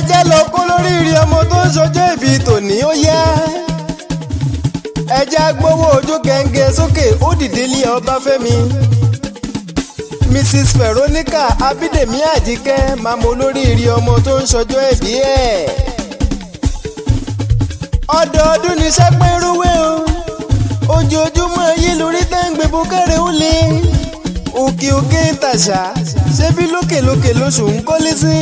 jẹ́ lọ kó lóríire ọmọ tó ń ṣọjọ́ ìbí tòní ó yá. ẹ jẹ́ agbówó ojú gẹ́ngẹ́ sókè ó dìde lé Ọbáfẹ́mi. Mrs Veronica Abídèmí Àjíkẹ́ màmá olóríire ọmọ tó ń ṣọjọ́ ìbí ẹ̀. ọdọọdún ní sẹ́pẹ́ rúwé o ojoojúmọ́ yìí lórí tẹ́ǹgbẹ́ bókẹ́rẹ́ ó lé òkè òkè ń tàṣà ṣébí lókè lókè lóṣù ń kọ́lé sí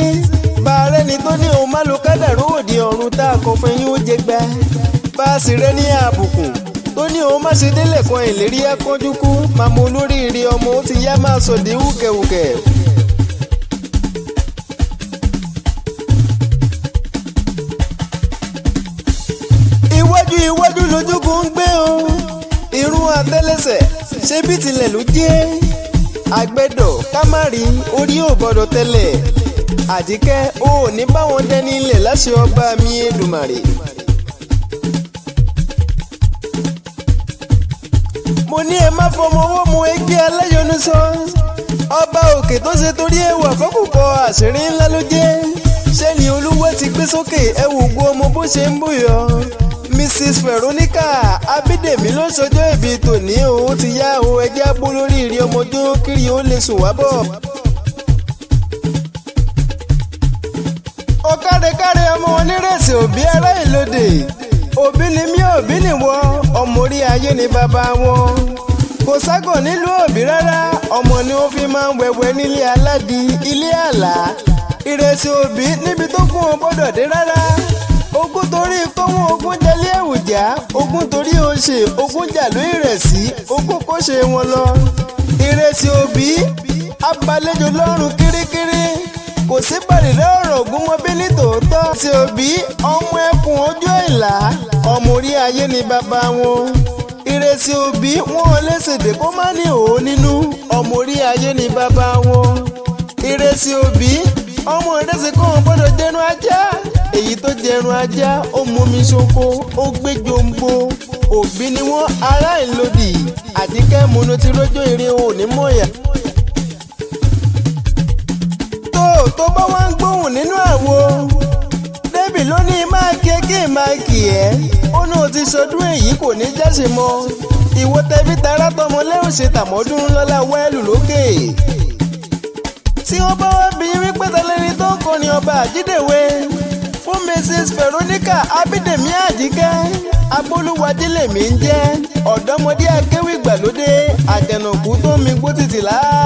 bàárẹ̀ ni tó ní òun má lo kádàrú òde ọ̀run tá a kọ fún yín ó jẹ gbà bá a sì rẹ́ ní àbùkù tó ní òun má ṣe délẹ̀ kan ìlérí akọ́jú kú màmá olóríire ọmọ ó ti yá máa sọ̀dí wùkẹ̀wùkẹ̀. iwájú lójúkun ń gbé o irun àtẹ́lẹsẹ̀ ṣébí tilẹ̀ ló jẹ́ àgbẹ̀dọ̀ kámárì orí ò gbọ́dọ̀ tẹ́lẹ̀ Àjíkẹ́ o ò ní báwọn dẹ́ni ilẹ̀ láṣẹ ọba mi Èdùmàrè. mo ní ẹ má fọmọ owó mu ẹgbẹ́ aláyọnu sọ ọba òkè tó ṣe torí ẹwà fọkùkọ àṣírí ńlá ló jẹ́ ṣẹ́ni olúwa ti gbé sókè ẹ wò gbọ́ ọmọ bó ṣe ń bùyọ. Mrs Veronica Abídèmí ló ṣọjọ́ ìbí tòní ó ti yá o ẹjẹ́ abó lóríire ọmọjó kiri ó lè sùn wá bọ̀. ó kárekáre ọmọ onírèsì òbí ará Ìlódè òbí ni mí òbí nìwọ ọmọ orí ayé ni bàbá wọn kò ságọ̀ nílùú òbí rárá ọmọ ni ó fi máa ń wẹ̀wẹ̀ nílé aládì ilé àlá ìrẹsì òbí níbi tó kún ọ gbọ́dọ̀ dé rárá ogún torí kọ́wọ́n ogún jẹlé ẹ̀wùjá ogún torí oṣè ogún jàlú ìrẹsì ogún kó ṣe wọn lọ ìrẹsì òbí abalẹ́jọ lọ́rùn kirikiri kò sí bàrìrẹ́ ọ̀rọ̀ ògún wọn bí ní tòótọ́ ìrẹsì òbí ọmọ ẹkùn ojú ìlà ọmọ orí ayé ni bàbá wọn ìrẹsì òbí wọn lè ṣèdè kó má ní òó nínú ọmọ orí ayé ni bàbá wọn ìrẹsì òbí ọmọ ìrẹsì kò wọn gbọ́dọ̀ jẹnu ajá èyí tó jẹrun ajá ó mú mi ṣoko ó gbé jombo òbí ni wọn ará Ìlódì Àjíkẹ́ múnú ti rójó eré òní mọ̀ọ́yà. tó bá wá ń gbóhùn nínú àwo débì ló ní máa kí máa kì ẹ́ ó náà ti ṣọdún èyí kò ní jáṣe mọ́ ìwọ tẹbí tará tọmọ lẹ́hùn ṣe tàmọ́dún lọ́lá wẹ́ẹ̀lù lókè. tí wọ́n bá wá bí wípé tẹ́lẹ́ni tó ń kọrin ọba Àjídèwé fún Mrs Veronica Abídèmí Àjíkẹ́ agbólúwájí lèmi ń jẹ́ ọ̀dọ́mọdé akéwì ìgbàlódé àjẹnàkú tó ń mi gbó títì láà.